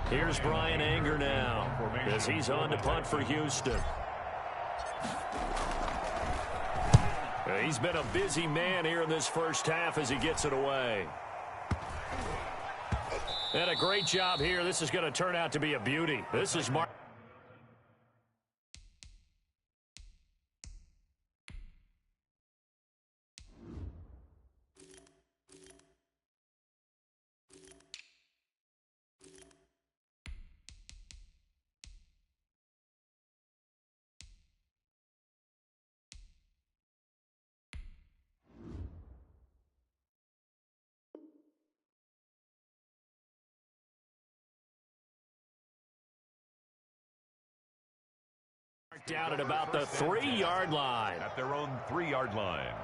Here's Brian Anger now as he's on to punt for Houston. He's been a busy man here in this first half as he gets it away. And a great job here. This is going to turn out to be a beauty. This is Mark. Down at about the 3-yard line. At their own 3-yard line.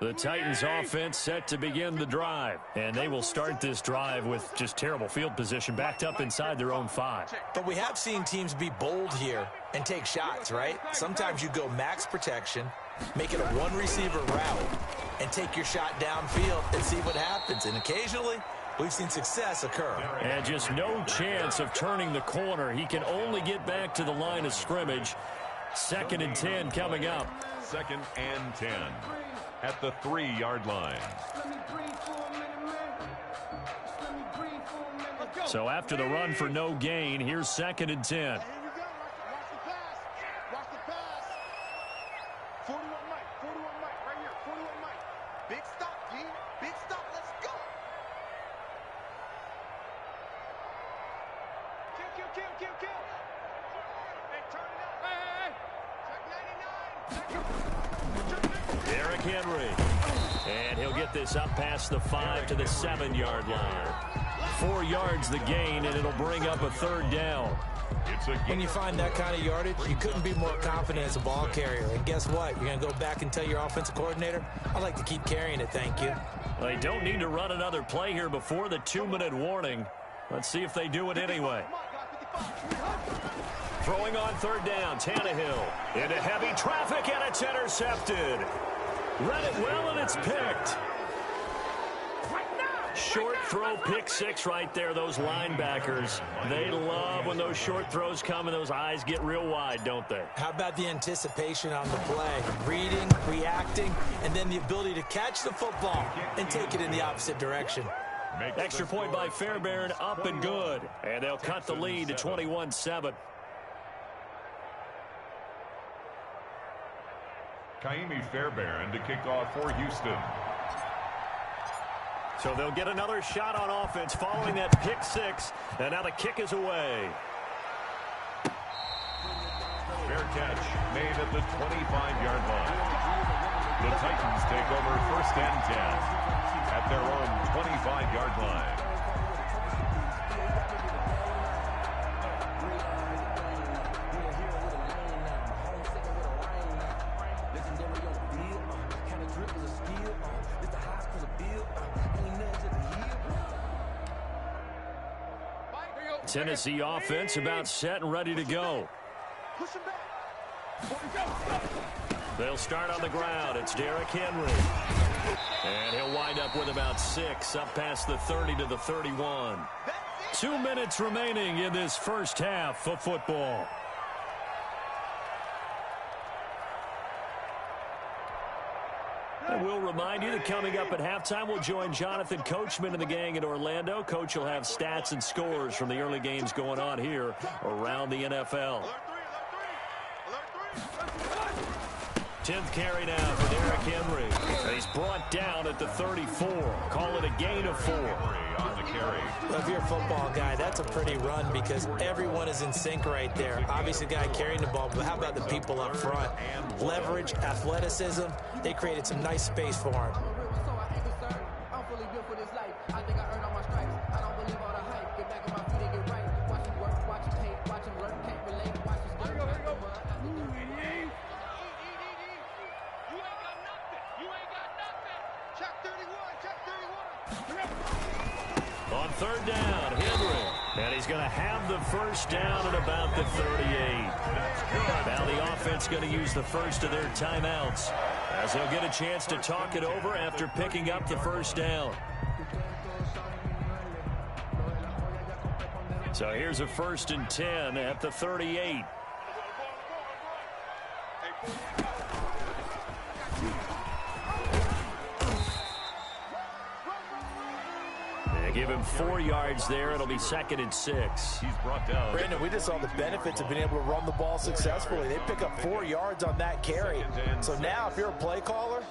The Titans offense set to begin the drive, and they will start this drive with just terrible field position, backed up inside their own 5. But we have seen teams be bold here and take shots, right? Sometimes you go max protection, make it a one-receiver route, and take your shot downfield and see what happens. And occasionally, we've seen success occur. And just no chance of turning the corner. He can only get back to the line of scrimmage. 2nd and 10 coming up. 2nd and 10. At the 3-yard line. So after the run for no gain, here's 2nd and 10. This up past the 5 to the 7-yard line. 4 yards the gain, and it'll bring up a 3rd down. When you find that kind of yardage, you couldn't be more confident as a ball carrier. And guess what? You're going to go back and tell your offensive coordinator, I'd like to keep carrying it, thank you. They don't need to run another play here before the 2-minute warning. Let's see if they do it anyway. Throwing on 3rd down, Tannehill into heavy traffic, and it's intercepted. Read it well, and it's picked. Short throw, pick 6 right there. Those linebackers, they love when those short throws come and those eyes get real wide, don't they? How about the anticipation on the play? Reading, reacting, and then the ability to catch the football and take it in the opposite direction. Extra point by Fairbairn, up and good. And they'll cut the lead to 21-7. Kaimi Fairbairn to kick off for Houston. So they'll get another shot on offense following that pick 6, and now the kick is away. Fair catch made at the 25-yard line. The Titans take over 1st and 10 at their own 25-yard line. Tennessee offense about set and ready to go. They'll start on the ground. It's Derrick Henry. And he'll wind up with about 6 up past the 30 to the 31. 2 minutes remaining in this first half of football. And we'll remind you that coming up at halftime, we'll join Jonathan Coachman and the gang in Orlando. Coach will have stats and scores from the early games going on here around the NFL. 10th carry now for Derrick Henry. He's brought down at the 34. Call it a gain of 4. On the carry. Well, if you're a football guy, that's a pretty run because everyone is in sync right there. Obviously, the guy carrying the ball, but how about the people up front? Leverage, athleticism, they created some nice space for him. On third down, Henry. And he's going to have the first down at about the 38. Now the offense going to use the first of their timeouts, as they'll get a chance to talk it over after picking up the first down. So here's a 1st and 10 at the 38. Give him 4 yards there. It'll be 2nd and 6. He's brought down. Brandon, we just saw the benefits of being able to run the ball successfully. They pick up 4 yards on that carry. So now if you're a play caller,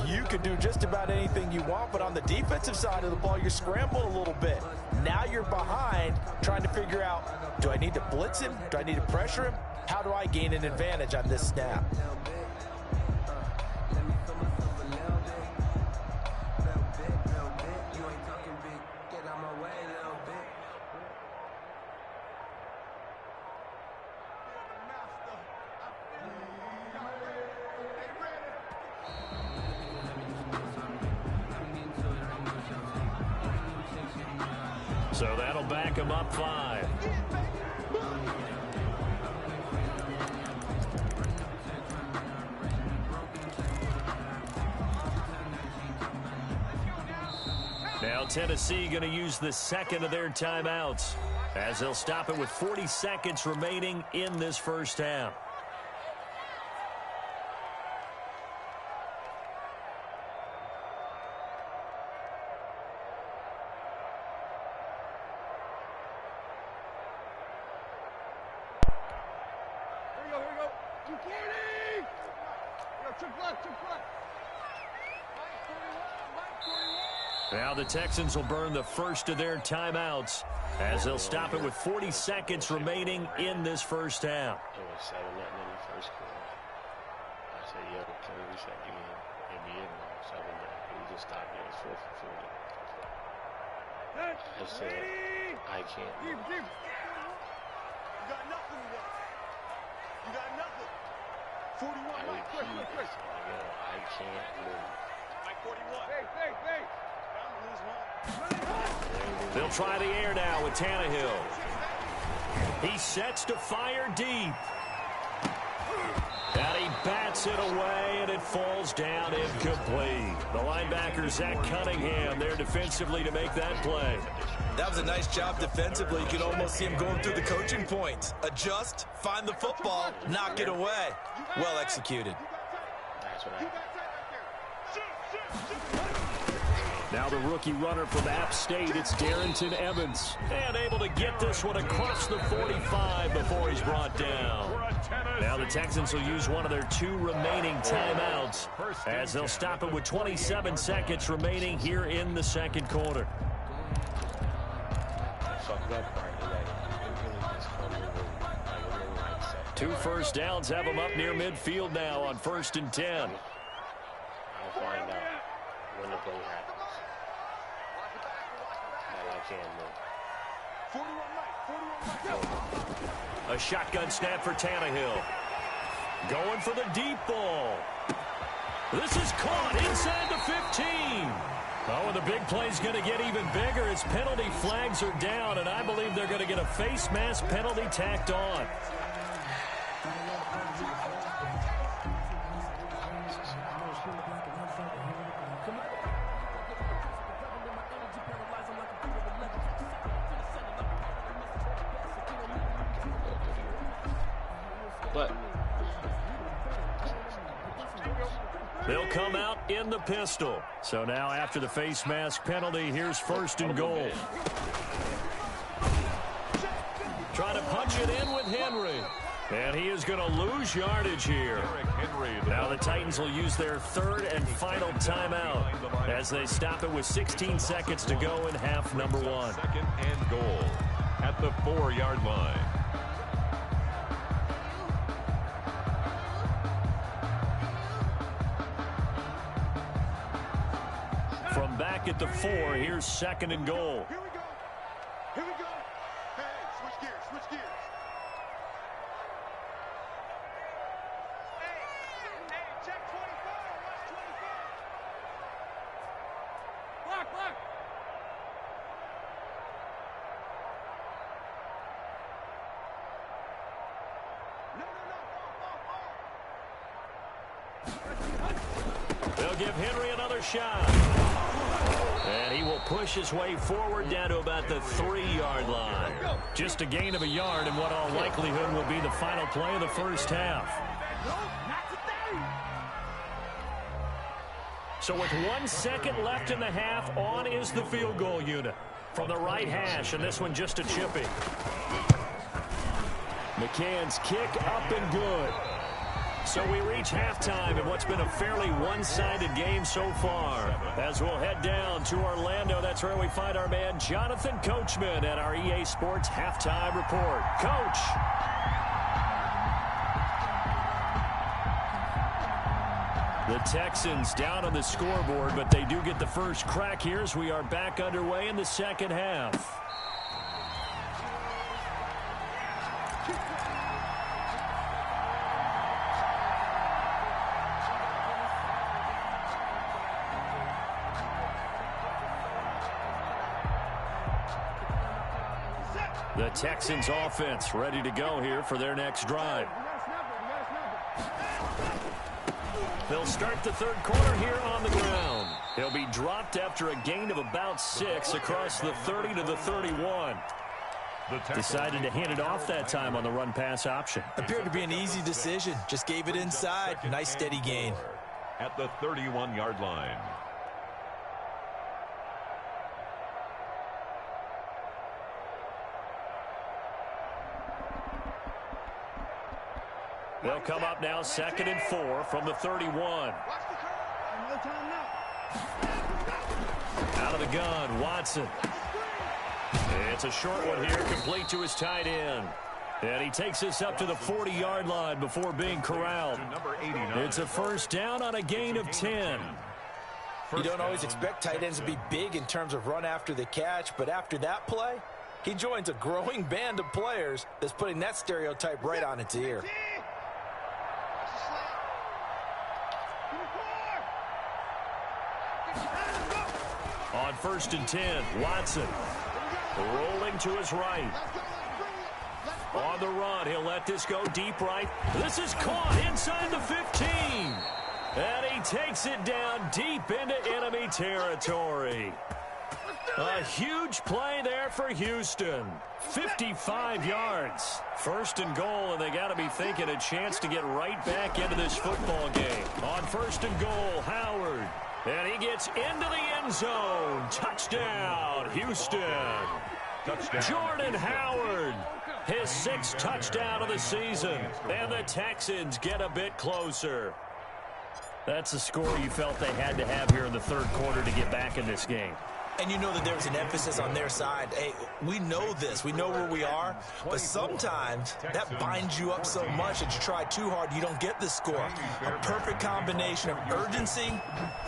you can do just about anything you want. But on the defensive side of the ball, you're scrambling a little bit. Now you're behind trying to figure out, do I need to blitz him? Do I need to pressure him? How do I gain an advantage on this snap? So that'll back him up 5. Now Tennessee going to use the 2nd of their timeouts, as they'll stop it with 40 seconds remaining in this first half. Now the Texans will burn the first of their timeouts, as they'll stop it with 40 seconds remaining in this first half. It was 7-0 in the first quarter. I said, yeah, the play we said in the end, 7-0. We just stopped it. It was 4th and 40. I said, I can't. You got nothing left. You got nothing. 41, Mike. Quick. I can't move. Mike 41. Hey. They'll try the air now with Tannehill. He sets to fire deep. And he bats it away, and it falls down incomplete. The linebacker, Zach Cunningham, there defensively to make that play. That was a nice job defensively. You could almost see him going through the coaching points. Adjust, find the football, knock it away. Well executed. That's what I. Now the rookie runner from App State, it's Darrington Evans. And able to get this one across the 45 before he's brought down. Now the Texans will use one of their 2 remaining timeouts, as they'll stop it with 27 seconds remaining here in the second quarter. Two first downs have them up near midfield now on 1st and 10. I'll find out when the play happens. A shotgun snap for Tannehill. Going for the deep ball. This is caught inside the 15. Oh, and the big play's going to get even bigger as penalty flags are down, and I believe they're going to get a face mask penalty tacked on. They'll come out in the pistol. So now after the face mask penalty, here's 1st and goal. Trying to punch it in with Henry. And he is going to lose yardage here. Now the Titans will use their 3rd and final timeout as they stop it with 16 seconds to go in half number 1. 2nd and goal at the 4-yard line. From back at the 4, here's 2nd and goal. Here we go. Hey, switch gears. Hey, check 24. Watch 24. give Henry another shot. And he will push his way forward down to about the 3-yard line. Just a gain of a yard in what all likelihood will be the final play of the first half. So with 1 second left in the half, on is the field goal unit. From the right hash, and this one just a chippy. McCann's kick up and good. So we reach halftime in what's been a fairly one-sided game so far. As we'll head down to Orlando, that's where we find our man Jonathan Coachman at our EA Sports Halftime Report. Coach. The Texans down on the scoreboard, but they do get the first crack here as we are back underway in the second half. The Texans offense ready to go here for their next drive. They'll start the third quarter here on the ground. He'll be dropped after a gain of about 6 across the 30 to the 31. Decided to hand it off that time on the run-pass option. Appeared to be an easy decision. Just gave it inside. Nice steady gain. At the 31-yard line. They'll come up now 2nd and 4 from the 31. Out of the gun, Watson. It's a short one here, complete to his tight end. And he takes us up to the 40-yard line before being corralled. It's a first down on a gain of 10. You don't always expect tight ends to be big in terms of run after the catch, but after that play, he joins a growing band of players that's putting that stereotype right on its ear. On 1st and 10, Watson rolling to his right. On the run, he'll let this go deep right. This is caught inside the 15. And he takes it down deep into enemy territory. A huge play there for Houston. 55 yards. 1st and goal, and they got to be thinking a chance to get right back into this football game. On 1st and goal, Howard. And he gets into the end zone. Touchdown, Houston. Touchdown. Jordan Howard, his 6th touchdown of the season. And the Texans get a bit closer. That's a score you felt they had to have here in the third quarter to get back in this game. And you know that there was an emphasis on their side. Hey, we know this. We know where we are. But sometimes that binds you up so much that you try too hard, you don't get the score. A perfect combination of urgency,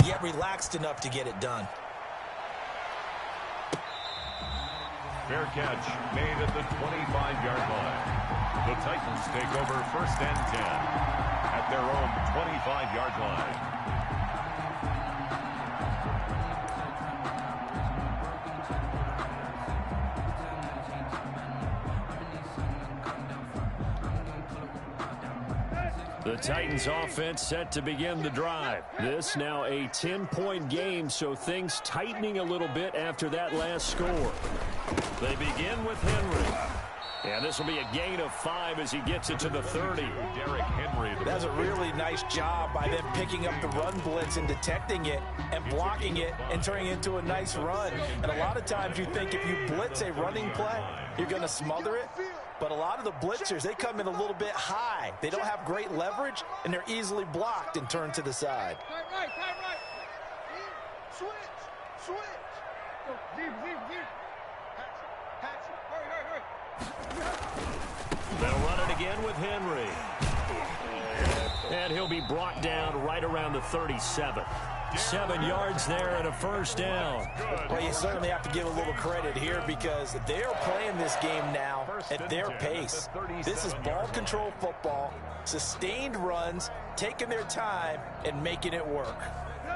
yet relaxed enough to get it done. Fair catch made at the 25-yard line. The Titans take over 1st and 10 at their own 25-yard line. The Titans offense set to begin the drive. This now a 10-point game, so things tightening a little bit after that last score. They begin with Henry. And this will be a gain of 5 as he gets it to the 30. Derrick Henry. That's a really nice job by them picking up the run blitz and detecting it and blocking it and turning it into a nice run. And a lot of times you think if you blitz a running play, you're going to smother it. But a lot of the blitzers, they come in a little bit high. They don't have great leverage, and they're easily blocked and turned to the side. Tight right. Switch. Go, deep. Patch it. Hurry. They'll run it again with Henry. And he'll be brought down right around the 37. 7 yards there and a first down. Well, you certainly have to give a little credit here because they're playing this game now at their pace. This is ball control football, sustained runs, taking their time, and making it work.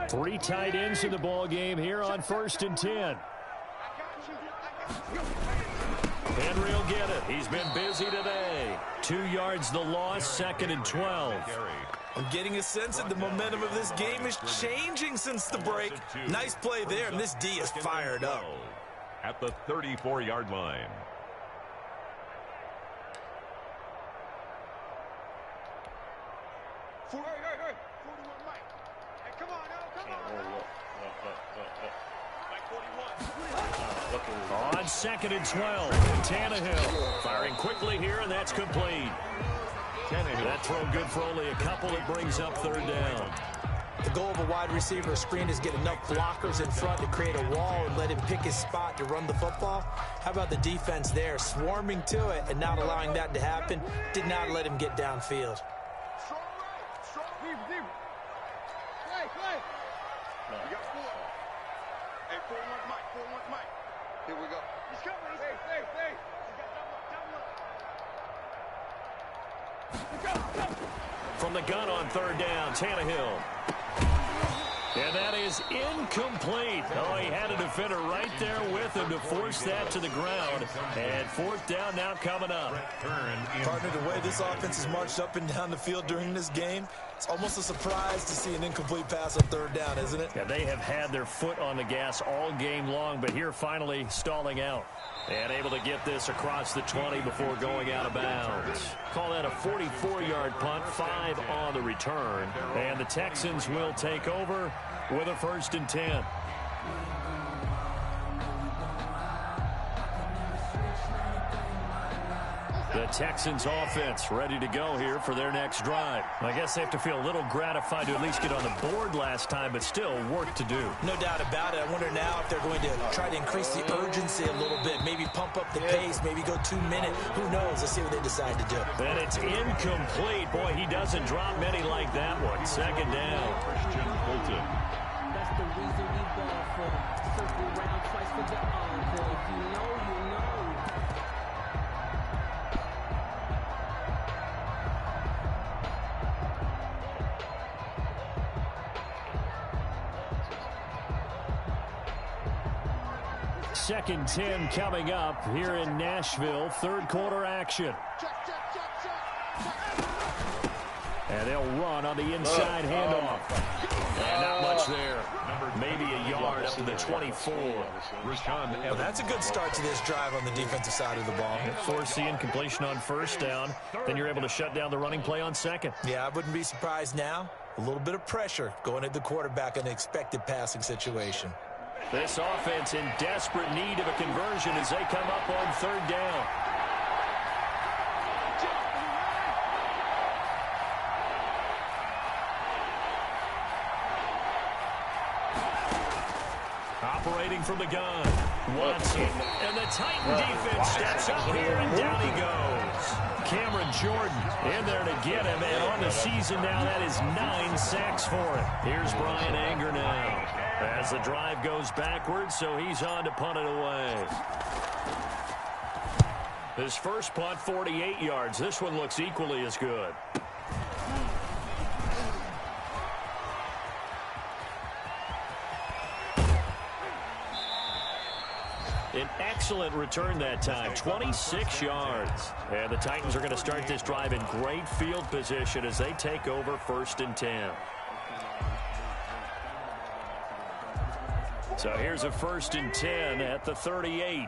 3 tight ends in the ball game here on 1st and 10. Henry will get it. He's been busy today. 2 yards the loss, 2nd and 12. I'm getting a sense that the momentum of this game is changing since the break. Nice play there, and this D is fired up. At the 34-yard line. Hey, 41 Mike. Hey, come on, come on. Mike 41. On 2nd and 12, Tannehill firing quickly here, and that's complete. That throw good for only a couple. It brings up 3rd down. The goal of a wide receiver screen is get enough blockers in front to create a wall and let him pick his spot to run the football. How about the defense there, swarming to it and not allowing that to happen? Did not let him get downfield. Strong right. Strong. Deep. Play. We got 4. Hey, 41 Mike. Here we go. He's coming. Stay. We got double. From the gun on 3rd down, Tannehill. And that is incomplete. Oh, he had a defender right there with him to force that to the ground. And 4th down now coming up. Partner, the way this offense has marched up and down the field during this game, it's almost a surprise to see an incomplete pass on 3rd down, isn't it? Yeah, they have had their foot on the gas all game long, but here finally stalling out. And able to get this across the 20 before going out of bounds. Call that a 44-yard punt, 5 on the return. And the Texans will take over with a 1st and 10. The Texans offense ready to go here for their next drive. I guess they have to feel a little gratified to at least get on the board last time, but still work to do. No doubt about it. I wonder now if they're going to try to increase the urgency a little bit, maybe pump up the pace, maybe go 2 minute. Who knows? Let's see what they decide to do. And it's incomplete. Boy, he doesn't drop many like that one. 2nd down. Christian Fulton. That's the reason we ball for. Circle round twice for the encore. If you know, you know. Second 10 coming up here in Nashville. 3rd quarter action. And they'll run on the inside handoff. And not much there. Maybe a yard up to the 24. Well, that's a good start to this drive on the defensive side of the ball. Force the incompletion on 1st down. Then you're able to shut down the running play on 2nd. Yeah, I wouldn't be surprised now. A little bit of pressure going at the quarterback in an expected passing situation. This offense in desperate need of a conversion as they come up on 3rd down. Operating from the gun, Watson, and the Titan defense steps up here, and down he goes. Cameron Jordan in there to get him, and on the season now, that is 9 sacks for him. Here's Brian Anger now as the drive goes backwards, so he's on to punt it away. His first punt, 48 yards. This one looks equally as good. An excellent return that time, 26 yards. And the Titans are going to start this drive in great field position as they take over 1st and 10. So here's a 1st and 10 at the 38.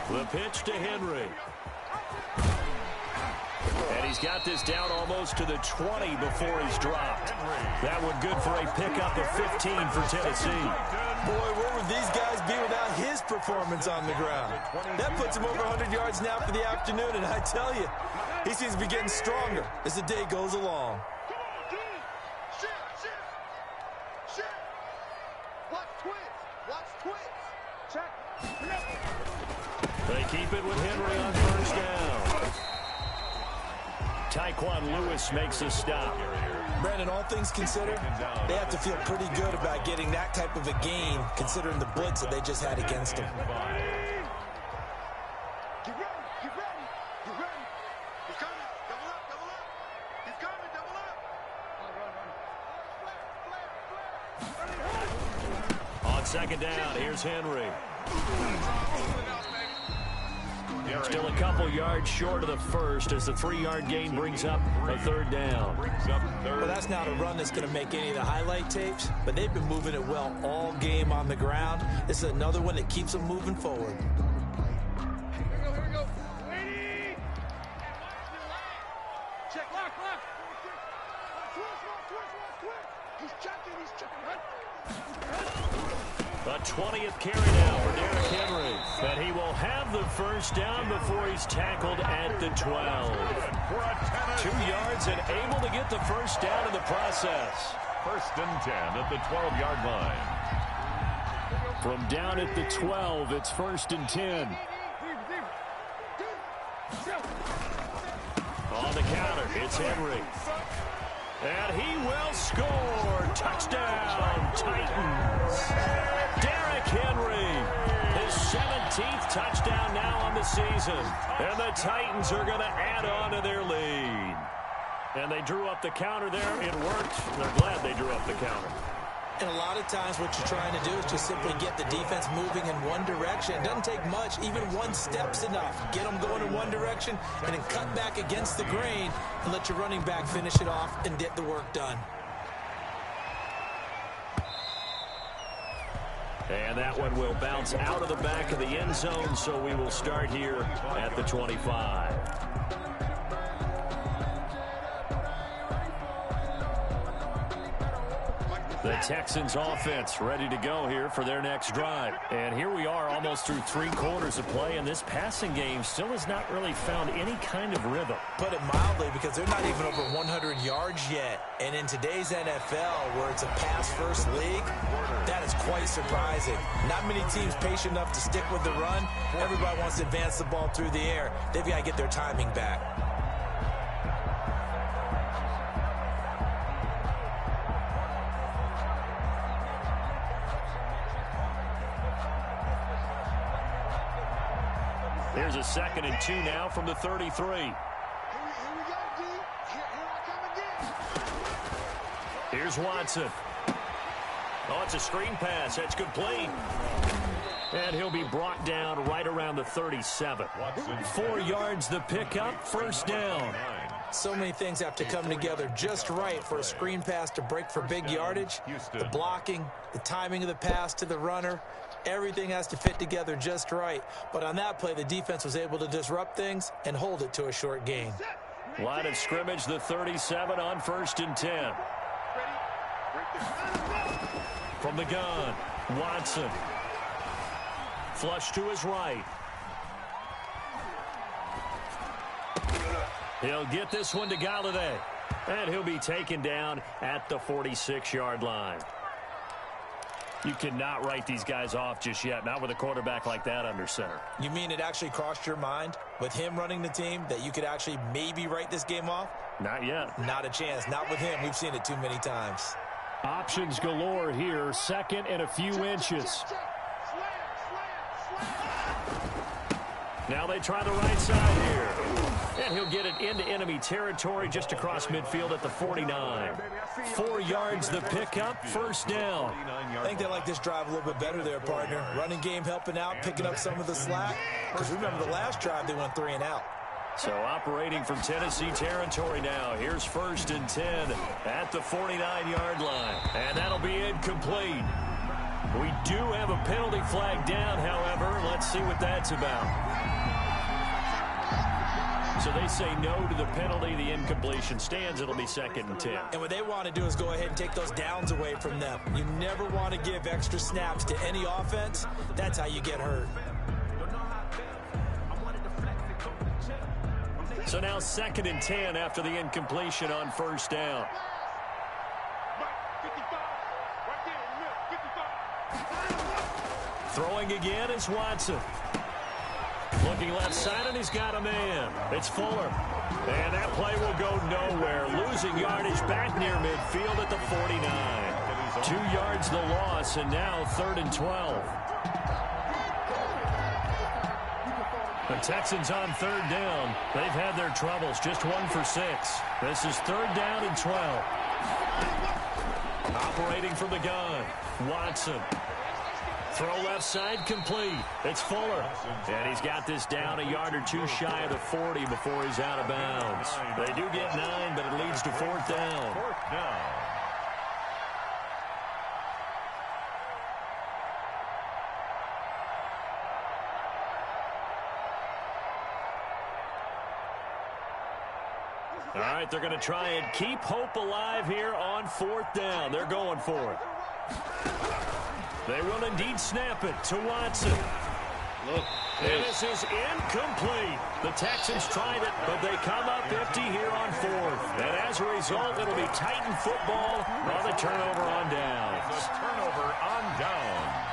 The pitch to Henry. And he's got this down almost to the 20 before he's dropped. That one good for a pickup of 15 for Tennessee. Boy, where would these guys be without his performance on the ground? That puts him over 100 yards now for the afternoon, and I tell you, he seems to be getting stronger as the day goes along. They keep it with Henry on 1st down. Tyquan Lewis makes a stop. Brandon, all things considered, they have to feel pretty good about getting that type of a gain, considering the blitz that they just had against them. Get ready. He's coming. Double up. He's coming. Double up. On 2nd down, here's Henry. Still a couple yards short of the first as the 3-yard gain brings up a third down. Well, that's not a run that's going to make any of the highlight tapes, but they've been moving it well all game on the ground. This is another one that keeps them moving forward. Here we go. Ready? Check. Lock. Twist. He's checking. A 20th carry now for Derrick Henry. But he will have the first down before he's tackled at the 12. 2 yards and able to get the first down in the process. First and 10 at the 12-yard line. From down at the 12, it's first and 10. On the counter, it's Henry. And he will score. Touchdown, Titans. Derrick Henry, his 17th touchdown now on the season. And the Titans are going to add on to their lead. And they drew up the counter there. It worked. They're glad they drew up the counter. And a lot of times what you're trying to do is just simply get the defense moving in one direction. It doesn't take much. Even one step's enough. Get them going in one direction and then cut back against the grain and let your running back finish it off and get the work done. And that one will bounce out of the back of the end zone, so we will start here at the 25. The Texans offense ready to go here for their next drive. And here we are almost through 3 quarters of play, and this passing game still has not really found any kind of rhythm. Put it mildly, because they're not even over 100 yards yet. And in today's NFL, where it's a pass-first league, that is quite surprising. Not many teams patient enough to stick with the run. Everybody wants to advance the ball through the air. They've got to get their timing back. Here's a 2nd and 2 now from the 33. Here we go, D. Here I come again. Here's Watson. Oh, it's a screen pass. That's complete. And he'll be brought down right around the 37. 4 yards the pickup, first down. So many things have to come together just right for a screen pass to break for big yardage. The blocking, the timing of the pass to the runner, everything has to fit together just right. But on that play, the defense was able to disrupt things and hold it to a short gain. Line of scrimmage, the 37 on 1st and 10. From the gun, Watson. Flush to his right. He'll get this one to Galladay. And he'll be taken down at the 46-yard line. You cannot write these guys off just yet, not with a quarterback like that under center. You mean it actually crossed your mind with him running the team that you could actually maybe write this game off? Not yet. Not a chance. Not with him. We've seen it too many times. Options galore here. 2nd and a few inches. Now they try the right side here. And he'll get it into enemy territory just across midfield at the 49. 4 yards the pickup, first down. I think they like this drive a little bit better there, partner. Running game helping out, picking up some of the slack. Because remember the last drive they went 3 and out. So operating from Tennessee territory now. Here's 1st and 10 at the 49-yard line. And that'll be incomplete. We do have a penalty flag down, however. Let's see what that's about. So they say no to the penalty. The incompletion stands. It'll be 2nd and 10. And what they want to do is go ahead and take those downs away from them. You never want to give extra snaps to any offense. That's how you get hurt. So now 2nd and 10 after the incompletion on 1st down. Throwing again is Watson. Looking left side, and he's got a man. It's Fuller. And that play will go nowhere. Losing yardage back near midfield at the 49. 2 yards the loss, and now 3rd and 12. The Texans on 3rd down. They've had their troubles. Just 1 for 6. This is 3rd down and 12. Operating from the gun. Watson. Throw left side complete. It's Fuller. And he's got this down a yard or two shy of the 40 before he's out of bounds. They do get 9, but it leads to 4th down. 4th down. All right, they're going to try and keep hope alive here on 4th down. They're going for it. They will indeed snap it to Watson. And this is incomplete. The Texans tried it, but they come up empty here on 4th. And as a result, it'll be Titan football on the turnover on downs. The turnover on downs.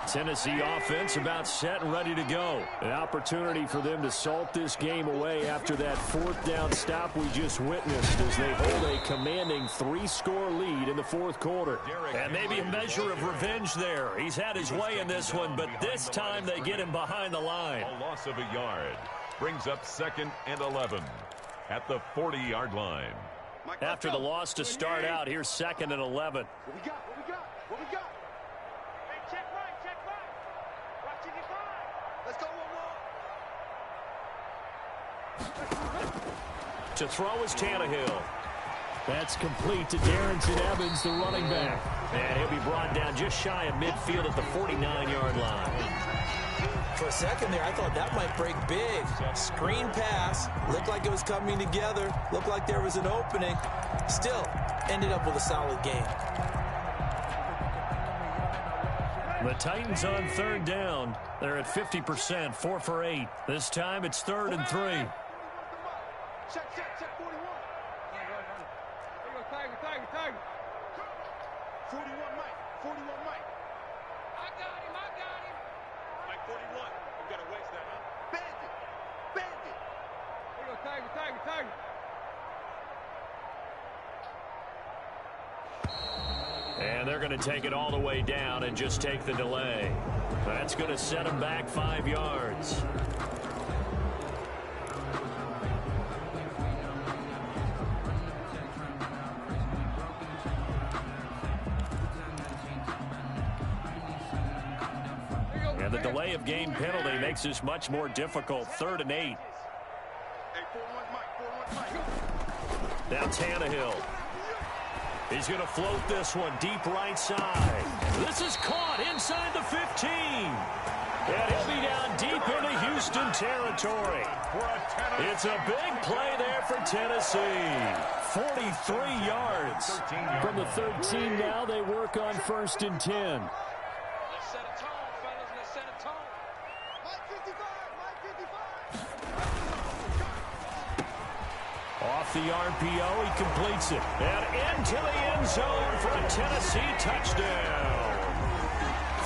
Tennessee offense about set and ready to go. An opportunity for them to salt this game away after that 4th down stop we just witnessed as they hold a commanding 3-score lead in the 4th quarter. And maybe a measure of revenge there. He's had his way in this one, but this time they get him behind the line. A loss of a yard brings up 2nd and 11 at the 40-yard line. After the loss to start out, here's 2nd and 11. What we got? What we got? What we got? Check right, check right. Watch it get by. Let's go one more. To throw is Tannehill. That's complete to Darrington Evans, the running back. And he'll be brought down just shy of midfield at the 49-yard line. For a second there, I thought that might break big. Screen pass. Looked like it was coming together. Looked like there was an opening. Still, ended up with a solid game. The Titans on 3rd down. They're at 50%, 4 for 8. This time it's 3rd and 3. Check 41. Here you go, Tiger. 41 Mike. 41 Mike. I got him. Mike 41. You gotta waste that, huh? Bandit. Here you go, Tiger. And they're going to take it all the way down and just take the delay. That's going to set them back 5 yards. And the delay of game penalty makes this much more difficult. 3rd and 8. Hey, 41 Mike. Now Tannehill. He's going to float this one deep right side. This is caught inside the 15. And he'll be down deep into Houston territory. It's a big play there for Tennessee. 43 yards. From the 13 now, they work on 1st and 10. Let's set a tone, fellas. Let's set a tone. Mike 55. Off the RPO, he completes it. And into the end zone for a Tennessee touchdown.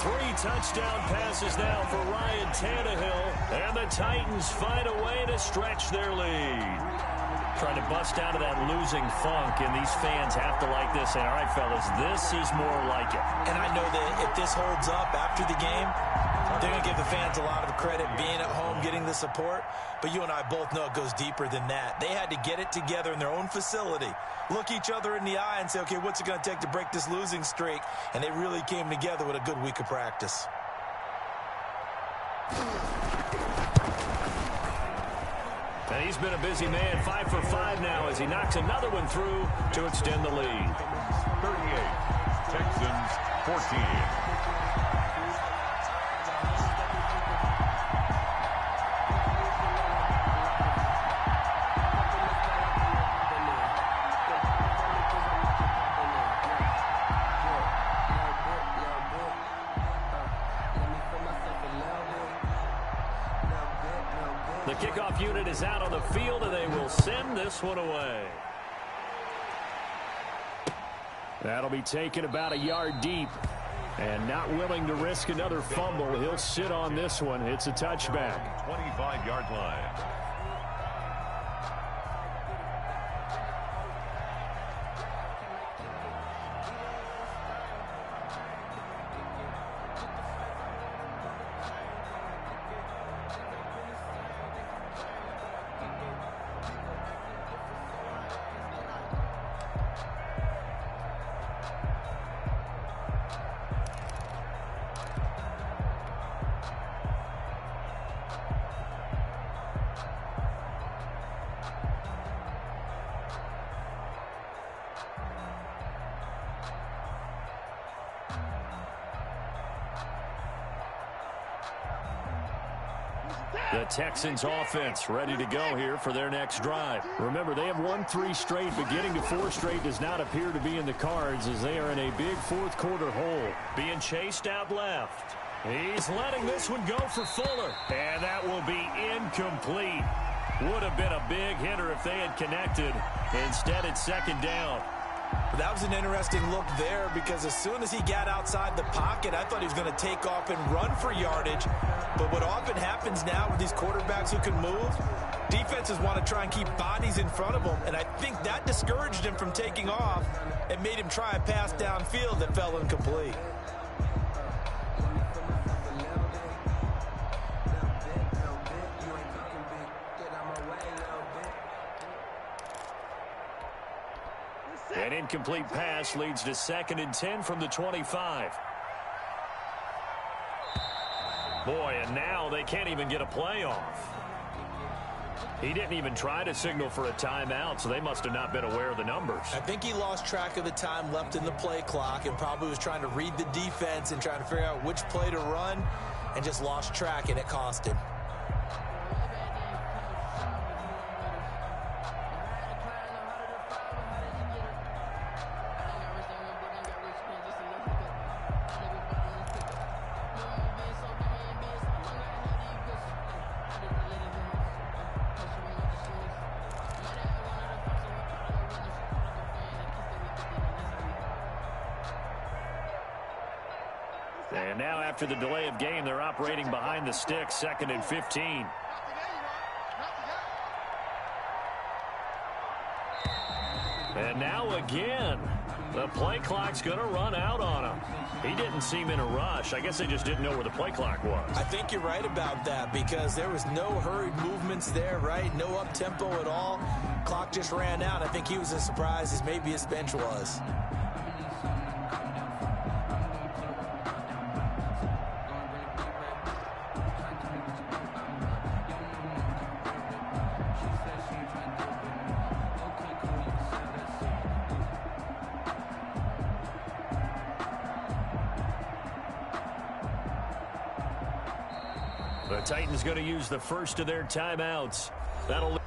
3 touchdown passes now for Ryan Tannehill. And the Titans find a way to stretch their lead. Trying to bust out of that losing funk, and these fans have to like this. And all right, fellas, this is more like it. And I know that if this holds up after the game, they're going to give the fans a lot of credit being at home, getting the support. But you and I both know it goes deeper than that. They had to get it together in their own facility, look each other in the eye and say, okay, what's it going to take to break this losing streak? And they really came together with a good week of practice. And he's been a busy man, 5 for 5 now as he knocks another one through to extend the lead. 38, Texans 14. The kickoff unit is out on the field, and they will send this one away. That'll be taken about a yard deep. And not willing to risk another fumble, he'll sit on this one. It's a touchback. 25-yard line. The Texans offense ready to go here for their next drive. Remember, they have won 3 straight, but getting to 4 straight does not appear to be in the cards as they are in a big fourth quarter hole. Being chased out left. He's letting this one go for Fuller. And that will be incomplete. Would have been a big hitter if they had connected. Instead, it's second down. That was an interesting look there because as soon as he got outside the pocket, I thought he was going to take off and run for yardage. But what often happens now with these quarterbacks who can move, defenses want to try and keep bodies in front of them. And I think that discouraged him from taking off and made him try a pass downfield that fell incomplete. An incomplete pass leads to 2nd and 10 from the 25. Boy, and now they can't even get a play off. He didn't even try to signal for a timeout, so they must have not been aware of the numbers. I think he lost track of the time left in the play clock and probably was trying to read the defense and trying to figure out which play to run and just lost track, and it cost him. And now after the delay of game, they're operating behind the sticks, 2nd and 15. And now again, the play clock's going to run out on him. He didn't seem in a rush. I guess they just didn't know where the play clock was. I think you're right about that because there was no hurried movements there, right? No up-tempo at all. Clock just ran out. I think he was as surprised as maybe his bench was. The Titans going to use the first of their timeouts. That'll leave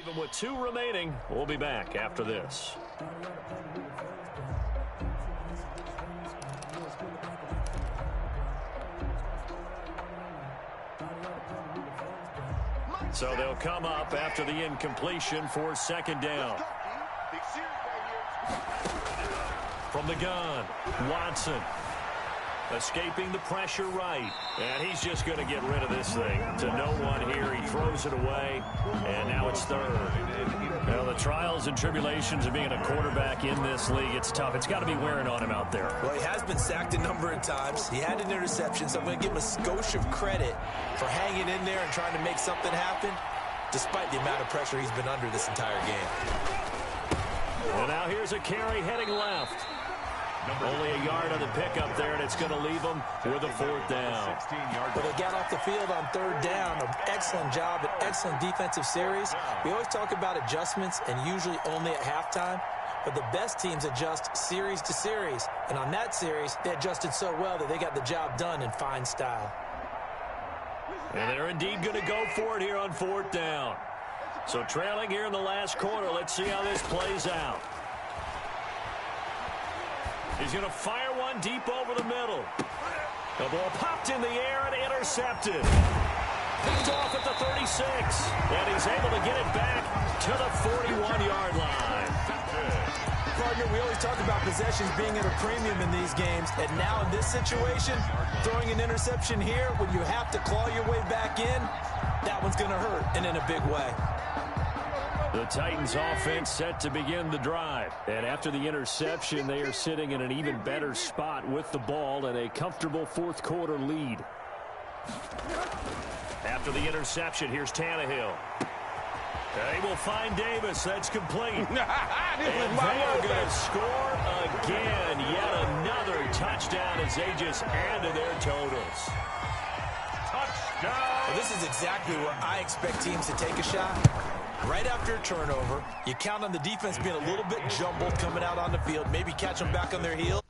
them with 2 remaining. We'll be back after this. So they'll come up after the incompletion for 2nd down. From the gun, Watson. Escaping the pressure right. And he's just going to get rid of this thing to no one here. He throws it away, and now it's 3rd. Well, the trials and tribulations of being a quarterback in this league, it's tough. It's got to be wearing on him out there. Well, he has been sacked a number of times. He had an interception, so I'm going to give him a skosh of credit for hanging in there and trying to make something happen, despite the amount of pressure he's been under this entire game. And now here's a carry heading left. Only a yard on the pickup there, and it's going to leave them with a 4th down. But they got off the field on 3rd down. An excellent job, an excellent defensive series. We always talk about adjustments, and usually only at halftime. But the best teams adjust series to series. And on that series, they adjusted so well that they got the job done in fine style. And they're indeed going to go for it here on 4th down. So trailing here in the last quarter, let's see how this plays out. He's going to fire one deep over the middle. The ball popped in the air and intercepted. Picked off at the 36. And he's able to get it back to the 41-yard line. Partner, we always talk about possessions being at a premium in these games. And now in this situation, throwing an interception here when you have to claw your way back in, that one's going to hurt, and in a big way. The Titans offense set to begin the drive. And after the interception, they are sitting in an even better spot with the ball and a comfortable fourth quarter lead. After the interception, here's Tannehill. They will find Davis. That's complete. This And is my they're road, going baby. to score again. Yet another touchdown as they just add to their totals. Touchdown. Well, this is exactly where I expect teams to take a shot. Right after a turnover, you count on the defense being a little bit jumbled coming out on the field, maybe catch them back on their heels.